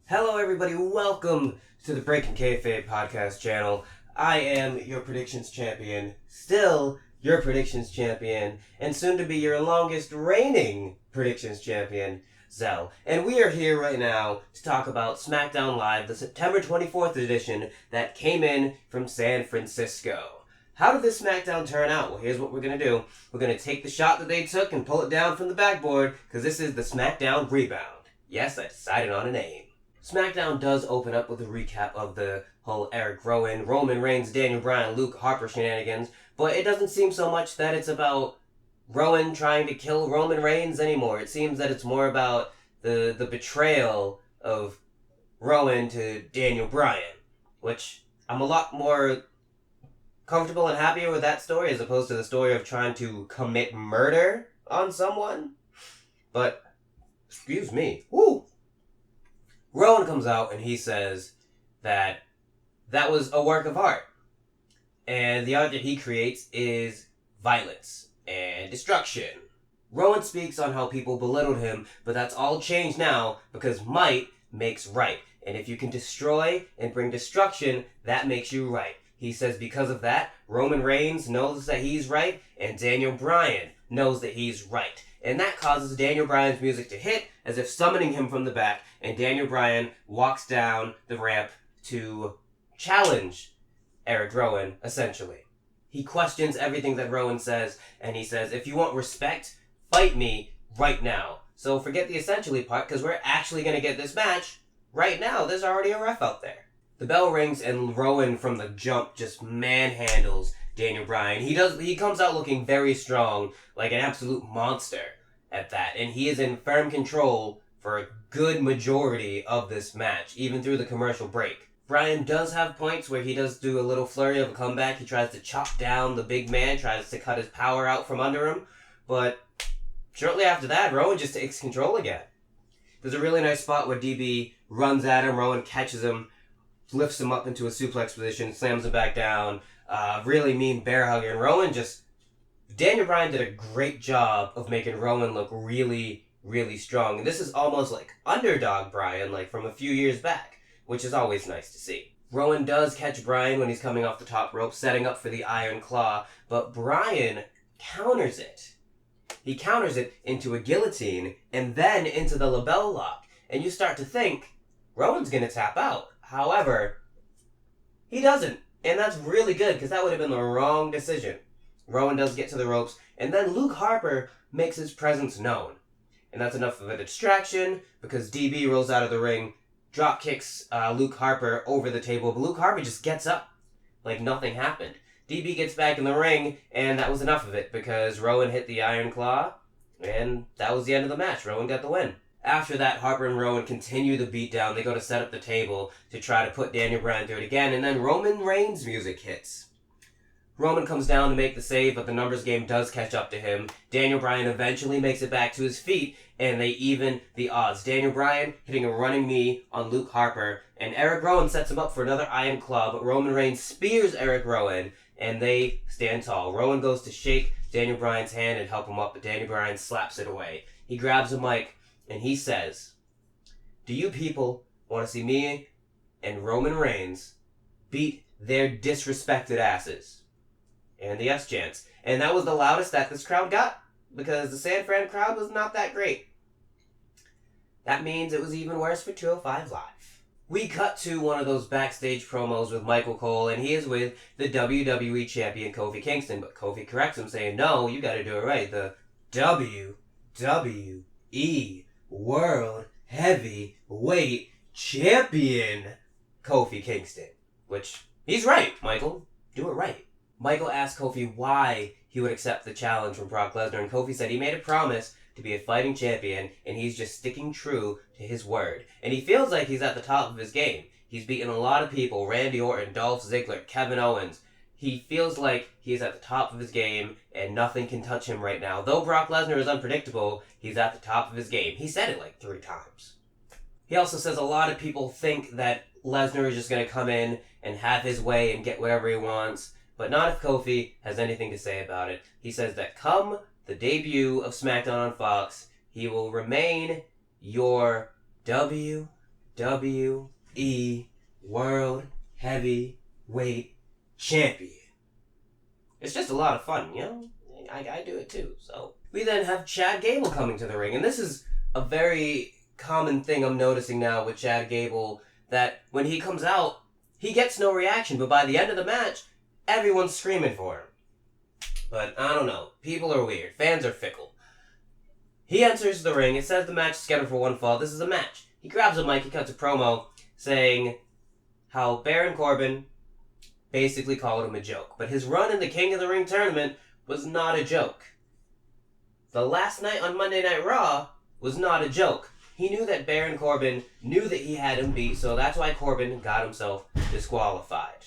Hello everybody, welcome to the Breaking Keyfabe podcast channel. I am your predictions champion, still your predictions champion, and soon to be your longest reigning predictions champion, Zell. And we are here right now to talk about Smackdown Live, the September 24th edition that came in from San Francisco. How did this Smackdown turn out? Well, here's what we're going to do. We're going to take the shot that they took and pull it down from the backboard, because this is the Smackdown Rebound. Yes, I decided on a name. Smackdown does open up with a recap of the whole Eric Rowan, Roman Reigns, Daniel Bryan, Luke Harper shenanigans, but it doesn't seem so much that it's about Rowan trying to kill Roman Reigns anymore. It seems that it's more about the betrayal of Rowan to Daniel Bryan, which I'm a lot more comfortable and happier with that story as opposed to the story of trying to commit murder on someone. But, excuse me, woo! Rowan comes out and he says that was a work of art. And the art that he creates is violence and destruction. Rowan speaks on how people belittled him, but that's all changed now because might makes right. And if you can destroy and bring destruction, that makes you right. He says because of that, Roman Reigns knows that he's right, and Daniel Bryan knows that he's right. And that causes Daniel Bryan's music to hit as if summoning him from the back, and Daniel Bryan walks down the ramp to challenge Eric Rowan, essentially. He questions everything that Rowan says, and he says, if you want respect, fight me right now. So forget the essentially part, because we're actually going to get this match right now. There's already a ref out there. The bell rings, and Rowan from the jump just manhandles Daniel Bryan. He comes out looking very strong, like an absolute monster at that. And he is in firm control for a good majority of this match, even through the commercial break. Bryan does have points where he does do a little flurry of a comeback. He tries to chop down the big man, tries to cut his power out from under him. But shortly after that, Rowan just takes control again. There's a really nice spot where DB runs at him, Rowan catches him, lifts him up into a suplex position, slams him back down. Really mean bear hugger. And Rowan Daniel Bryan did a great job of making Rowan look really, really strong. And this is almost like underdog Bryan, like from a few years back, which is always nice to see. Rowan does catch Bryan when he's coming off the top rope, setting up for the Iron Claw, but Bryan counters it. He counters it into a guillotine and then into the label lock. And you start to think, Rowan's going to tap out. However, he doesn't. And that's really good, because that would have been the wrong decision. Rowan does get to the ropes, and then Luke Harper makes his presence known. And that's enough of a distraction, because DB rolls out of the ring, drop kicks Luke Harper over the table, but Luke Harper just gets up like nothing happened. DB gets back in the ring, and that was enough of it, because Rowan hit the Iron Claw, and that was the end of the match. Rowan got the win. After that, Harper and Rowan continue the beatdown. They go to set up the table to try to put Daniel Bryan through it again, and then Roman Reigns' music hits. Roman comes down to make the save, but the numbers game does catch up to him. Daniel Bryan eventually makes it back to his feet, and they even the odds. Daniel Bryan hitting a running knee on Luke Harper, and Eric Rowan sets him up for another Iron Claw, but Roman Reigns spears Eric Rowan, and they stand tall. Rowan goes to shake Daniel Bryan's hand and help him up, but Daniel Bryan slaps it away. He grabs a mic, and he says, do you people want to see me and Roman Reigns beat their disrespected asses? And the yes chants. And that was the loudest that this crowd got, because the San Fran crowd was not that great. That means it was even worse for 205 Live. We cut to one of those backstage promos with Michael Cole, and he is with the WWE Champion Kofi Kingston, but Kofi corrects him saying, no, you gotta do it right. The WWE World Heavyweight Champion Kofi Kingston. Which, he's right, Michael. Do it right. Michael asked Kofi why he would accept the challenge from Brock Lesnar, and Kofi said he made a promise to be a fighting champion, and he's just sticking true to his word. And he feels like he's at the top of his game. He's beaten a lot of people, Randy Orton, Dolph Ziggler, Kevin Owens. He feels like he's at the top of his game, and nothing can touch him right now. Though Brock Lesnar is unpredictable, he's at the top of his game. He said it like 3 times. He also says a lot of people think that Lesnar is just going to come in and have his way and get whatever he wants, but not if Kofi has anything to say about it. He says that come the debut of Smackdown on Fox, he will remain your WWE WWE World Heavyweight Champion. It's just a lot of fun, you know? I do it too, so. We then have Chad Gable coming to the ring, and this is a very common thing I'm noticing now with Chad Gable, that when he comes out, he gets no reaction, but by the end of the match, everyone's screaming for him. But I don't know. People are weird. Fans are fickle. He enters the ring. It says the match is scheduled for one fall. This is a match. He grabs a mic. He cuts a promo saying how Baron Corbin basically called him a joke. But his run in the King of the Ring tournament was not a joke. The last night on Monday Night Raw was not a joke. He knew that Baron Corbin knew that he had him beat, so that's why Corbin got himself disqualified.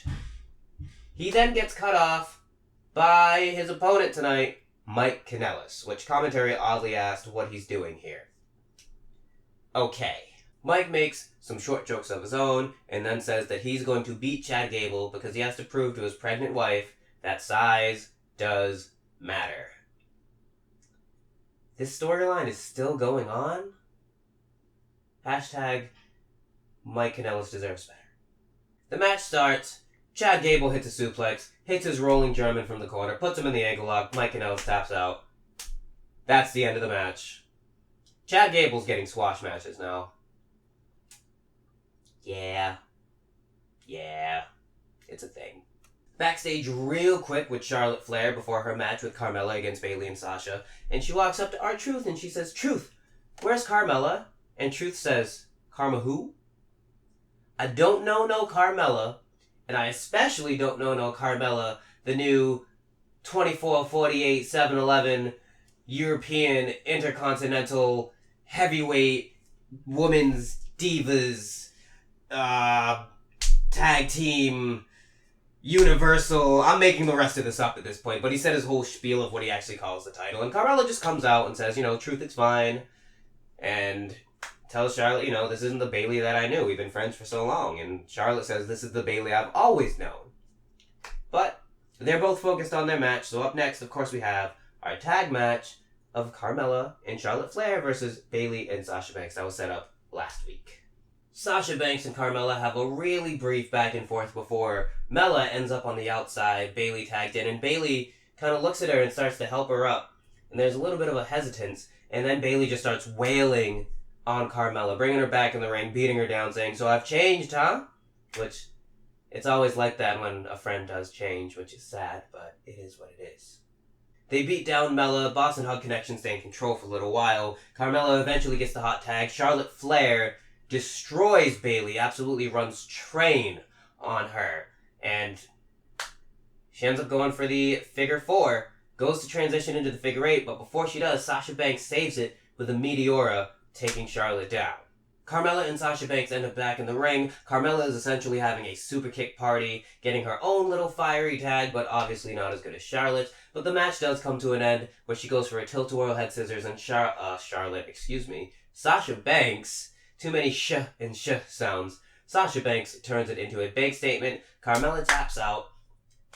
He then gets cut off by his opponent tonight, Mike Kanellis, which commentary oddly asked what he's doing here. Okay. Mike makes some short jokes of his own, and then says that he's going to beat Chad Gable because he has to prove to his pregnant wife that size does matter. This storyline is still going on? Hashtag Mike Kanellis deserves better. The match starts. Chad Gable hits a suplex, hits his rolling German from the corner, puts him in the ankle lock. Mike Kanellis taps out. That's the end of the match. Chad Gable's getting squash matches now. Yeah, it's a thing. Backstage real quick with Charlotte Flair before her match with Carmella against Bayley and Sasha, and she walks up to R-Truth and she says, "Truth, where's Carmella?" And Truth says, "Karma who?" I don't know no Carmella, and I especially don't know no Carmella, the new 24, 48, 7-Eleven European Intercontinental Heavyweight Women's Divas Tag Team Universal. I'm making the rest of this up at this point, but he said his whole spiel of what he actually calls the title, and Carmella just comes out and says, Truth, it's fine, and tells Charlotte, this isn't the Bayley that I knew. We've been friends for so long. And Charlotte says, this is the Bayley I've always known. But they're both focused on their match, so up next, of course, we have our tag match of Carmella and Charlotte Flair versus Bayley and Sasha Banks. That was set up last week. Sasha Banks and Carmella have a really brief back and forth before Mella ends up on the outside, Bayley tagged in, and Bayley kind of looks at her and starts to help her up. And there's a little bit of a hesitance, and then Bayley just starts wailing on Carmella, bringing her back in the ring, beating her down, saying, "So I've changed, huh?" Which, it's always like that when a friend does change, which is sad, but it is what it is. They beat down Mella, Boss and Hug Connection stay in control for a little while. Carmella eventually gets the hot tag. Charlotte Flair destroys Bayley, absolutely runs train on her, and she ends up going for the figure 4, goes to transition into the figure 8, but before she does, Sasha Banks saves it with a Meteora, taking Charlotte down. Carmella and Sasha Banks end up back in the ring. Carmella is essentially having a super kick party, getting her own little fiery tag, but obviously not as good as Charlotte. But the match does come to an end, where she goes for a tilt-a-whirl head scissors, and Sasha Banks, too many sh and sh sounds, Sasha Banks turns it into a big statement. Carmella taps out,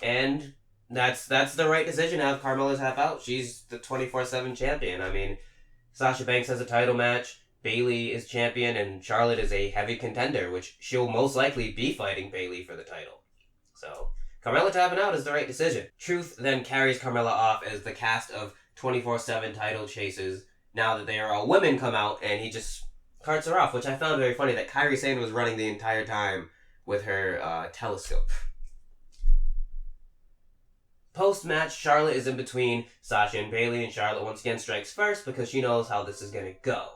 and that's the right decision to have Carmella tap out. She's the 24/7 champion. I mean, Sasha Banks has a title match, Bayley is champion, and Charlotte is a heavy contender, which she'll most likely be fighting Bayley for the title. So, Carmella tapping out is the right decision. Truth then carries Carmella off as the cast of 24/7 title chases, now that they are all women, come out, and he just carts her off, which I found very funny that Kairi Sane was running the entire time with her telescope. Post-match, Charlotte is in between Sasha and Bayley, and Charlotte once again strikes first because she knows how this is going to go.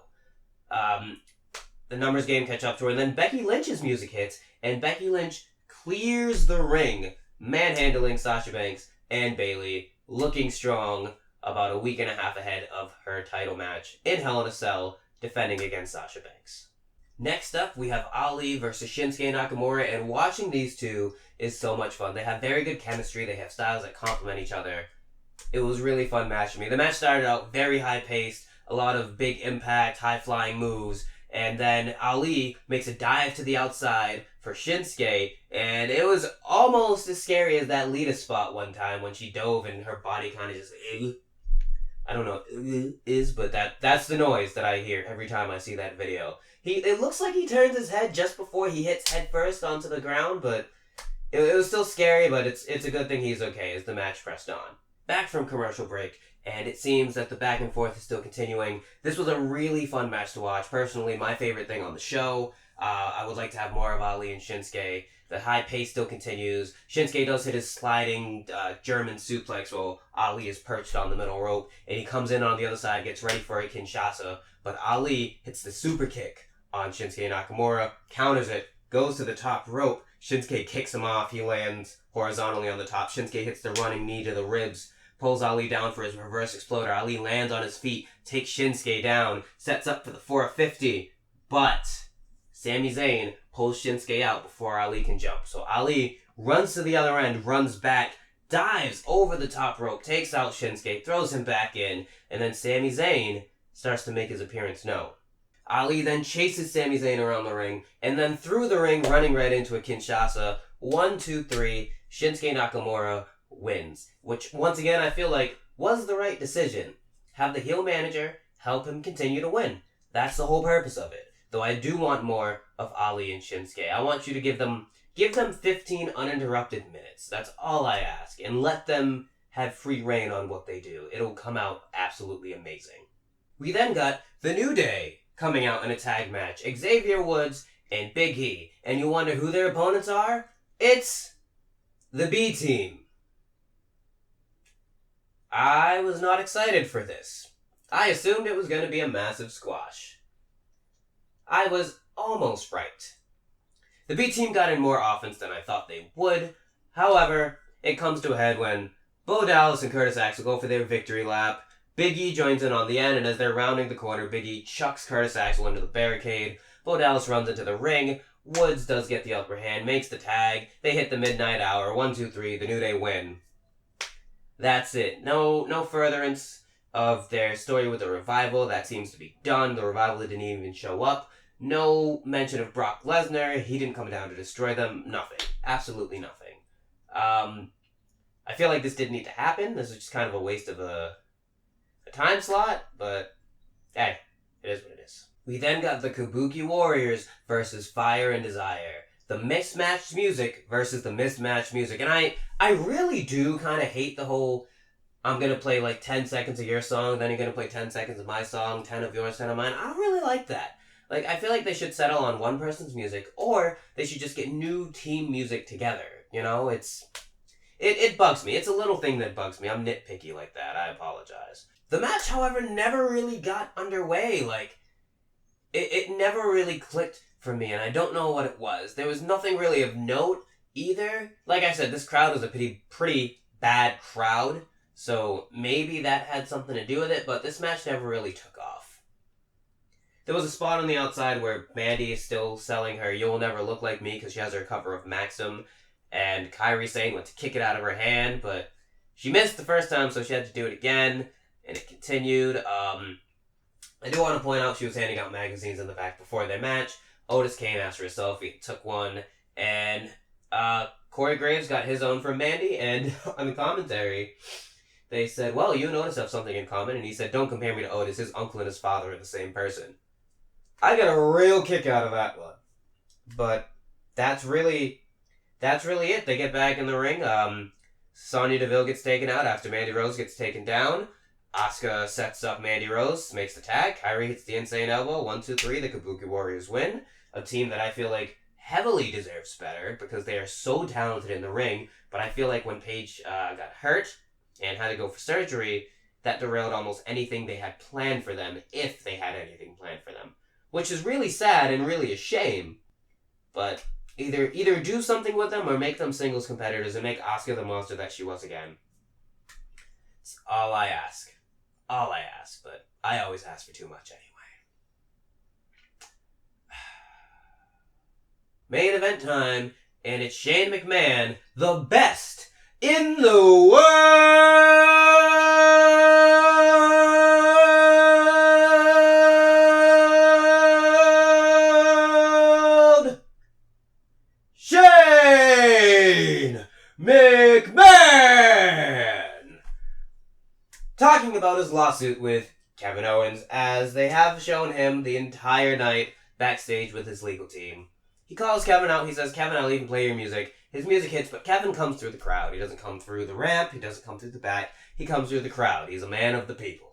The numbers game catch up to her, and then Becky Lynch's music hits, and Becky Lynch clears the ring, manhandling Sasha Banks and Bayley, looking strong, about a week and a half ahead of her title match in Hell in a Cell, defending against Sasha Banks. Next up, we have Ali versus Shinsuke Nakamura, and watching these two is so much fun. They have very good chemistry. They have styles that complement each other. It was a really fun match for me. The match started out very high-paced, a lot of big impact, high-flying moves, and then Ali makes a dive to the outside for Shinsuke, and it was almost as scary as that Lita spot one time when she dove and her body kind of just... I don't know what is, but that's the noise that I hear every time I see that video. It looks like he turns his head just before he hits head first onto the ground, but it was still scary, but it's a good thing he's okay as the match pressed on. Back from commercial break, and it seems that the back and forth is still continuing. This was a really fun match to watch. Personally, my favorite thing on the show. I would like to have more of Ali and Shinsuke. The high pace still continues. Shinsuke does hit his sliding German suplex while Ali is perched on the middle rope, and he comes in on the other side, gets ready for a Kinshasa, but Ali hits the super kick on Shinsuke Nakamura, counters it, goes to the top rope. Shinsuke kicks him off. He lands horizontally on the top. Shinsuke hits the running knee to the ribs, pulls Ali down for his reverse exploder. Ali lands on his feet, takes Shinsuke down, sets up for the 450, but Sami Zayn pulls Shinsuke out before Ali can jump. So Ali runs to the other end, runs back, dives over the top rope, takes out Shinsuke, throws him back in, and then Sami Zayn starts to make his appearance known. Ali then chases Sami Zayn around the ring, and then through the ring, running right into a Kinshasa. 1, 2, 3, Shinsuke Nakamura wins. Which, once again, I feel like was the right decision. Have the heel manager help him continue to win. That's the whole purpose of it. Though I do want more of Ali and Shinsuke. I want you to give them 15 uninterrupted minutes. That's all I ask. And let them have free reign on what they do. It'll come out absolutely amazing. We then got The New Day coming out in a tag match. Xavier Woods and Big E. And you wonder who their opponents are? It's the B Team. I was not excited for this. I assumed it was going to be a massive squash. I was almost right. The B Team got in more offense than I thought they would. However, it comes to a head when Bo Dallas and Curtis Axel go for their victory lap. Big E joins in on the end, and as they're rounding the corner, Big E chucks Curtis Axel into the barricade. Bo Dallas runs into the ring. Woods does get the upper hand, makes the tag. They hit the midnight hour. 1, 2, 3. The New Day win. That's it. No furtherance of their story with the Revival. That seems to be done. The Revival didn't even show up. No mention of Brock Lesnar. He didn't come down to destroy them. Nothing. Absolutely nothing. I feel like this didn't need to happen. This is just kind of a waste of a time slot, but hey, it is what it is. We then got the Kabuki Warriors versus Fire and Desire. The mismatched music versus the mismatched music. And I really do kind of hate the whole, I'm going to play like 10 seconds of your song, then you're going to play 10 seconds of my song, 10 of yours, 10 of mine. I don't really like that. Like, I feel like they should settle on one person's music, or they should just get new team music together. You know, it bugs me. It's a little thing that bugs me. I'm nitpicky like that. I apologize. The match, however, never really got underway. Like, it never really clicked for me, and I don't know what it was. There was nothing really of note either. Like I said, this crowd was a pretty bad crowd, so maybe that had something to do with it, but this match never really took off. There was a spot on the outside where Mandy is still selling her You'll Never Look Like Me because she has her cover of Maxim, and Kairi Sane went to kick it out of her hand, but she missed the first time, so she had to do it again, and it continued. I do want to point out she was handing out magazines in the back before their match. Otis came, asked for a selfie, took one, and Corey Graves got his own from Mandy, and on the commentary, they said, well, you and Otis have something in common, and he said, don't compare me to Otis, his uncle and his father are the same person. I got a real kick out of that one. But that's really it. They get back in the ring. Sonya Deville gets taken out after Mandy Rose gets taken down. Asuka sets up Mandy Rose, makes the tag. Kairi hits the insane elbow. 1, 2, 3. The Kabuki Warriors win. A team that I feel like heavily deserves better because they are so talented in the ring. But I feel like when Paige got hurt and had to go for surgery, that derailed almost anything they had planned for them, if they had anything planned for them. Which is really sad and really a shame. But either do something with them or make them singles competitors and make Asuka the monster that she was again. It's all I ask. All I ask, but I always ask for too much anyway. Main event time, and it's Shane McMahon, the best in the world! Shane McMahon! Talking about his lawsuit with Kevin Owens, as they have shown him the entire night backstage with his legal team. He calls Kevin out. He says, Kevin, I'll even play your music. His music hits, but Kevin comes through the crowd. He doesn't come through the ramp. He doesn't come through the back. He comes through the crowd. He's a man of the people.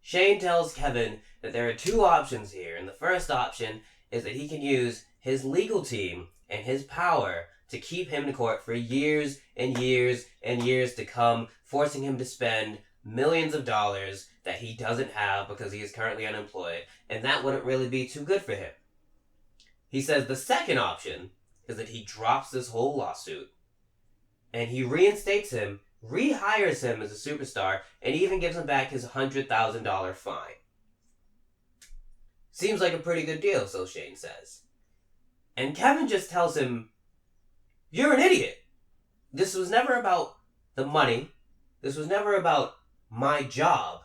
Shane tells Kevin that there are two options here, and the first option is that he can use his legal team and his power to keep him in court for years and years and years to come, forcing him to spend millions of dollars that he doesn't have because he is currently unemployed, and that wouldn't really be too good for him. He says the second option is that he drops this whole lawsuit, and he reinstates him, rehires him as a superstar, and even gives him back his $100,000 fine. Seems like a pretty good deal, so Shane says. And Kevin just tells him, you're an idiot. This was never about the money. This was never about my job.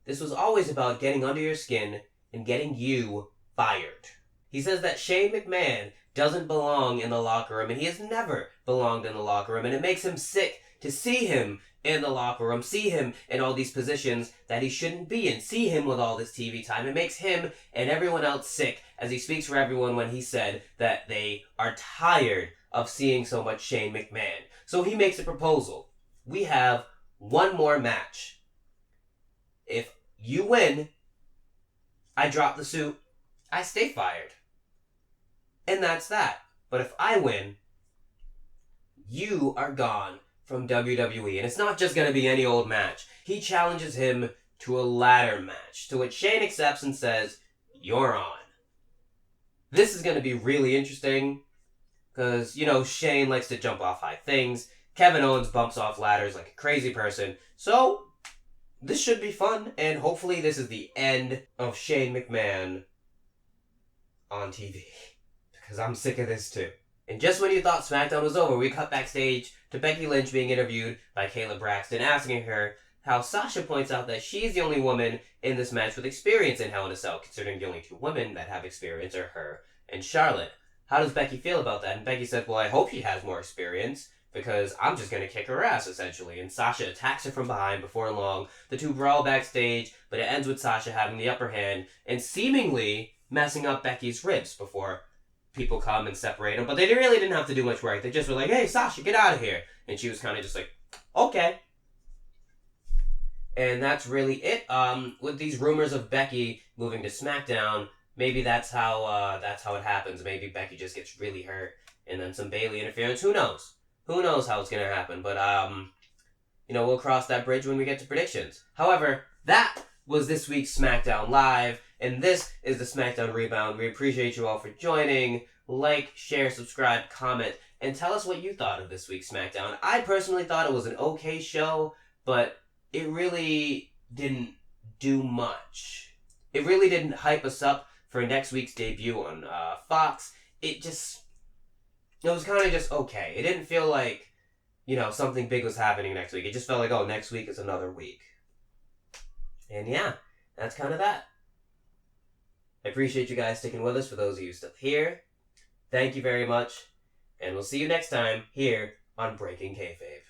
This was always about getting under your skin and getting you fired. He says that Shane McMahon doesn't belong in the locker room, and he has never belonged in the locker room, and it makes him sick to see him in the locker room, see him in all these positions that he shouldn't be in, see him with all this TV time. It makes him and everyone else sick, as he speaks for everyone when he said that they are tired of seeing so much Shane McMahon. So he makes a proposal. We have one more match. If you win, I drop the suit, I stay fired. And that's that. But if I win, you are gone from WWE. And it's not just going to be any old match. He challenges him to a ladder match, to which Shane accepts and says, you're on. This is going to be really interesting because, you know, Shane likes to jump off high things. Kevin Owens bumps off ladders like a crazy person. So, this should be fun, and hopefully this is the end of Shane McMahon on TV. Because I'm sick of this too. And just when you thought SmackDown was over, we cut backstage to Becky Lynch being interviewed by Kayla Braxton, asking her how Sasha points out that she's the only woman in this match with experience in Hell in a Cell, considering the only two women that have experience are her and Charlotte. How does Becky feel about that? And Becky said, well, I hope she has more experience, because I'm just going to kick her ass, essentially. And Sasha attacks her from behind before long. The two brawl backstage, but it ends with Sasha having the upper hand and seemingly messing up Becky's ribs before people come and separate them. But they really didn't have to do much work. They just were like, hey, Sasha, get out of here. And she was kind of just like, okay. And that's really it. With these rumors of Becky moving to SmackDown, maybe that's how it happens. Maybe Becky just gets really hurt, and then some Bayley interference. Who knows? Who knows how it's gonna happen? But we'll cross that bridge when we get to predictions. However, that was this week's SmackDown Live, and this is the SmackDown Rebound. We appreciate you all for joining. Like, share, subscribe, comment, and tell us what you thought of this week's SmackDown. I personally thought it was an okay show, but it really didn't do much. It really didn't hype us up for next week's debut on Fox. It was kind of just okay. It didn't feel like, something big was happening next week. It just felt like, oh, next week is another week. And yeah, that's kind of that. I appreciate you guys sticking with us, for those of you still here. Thank you very much, and we'll see you next time here on Breaking Kayfabe.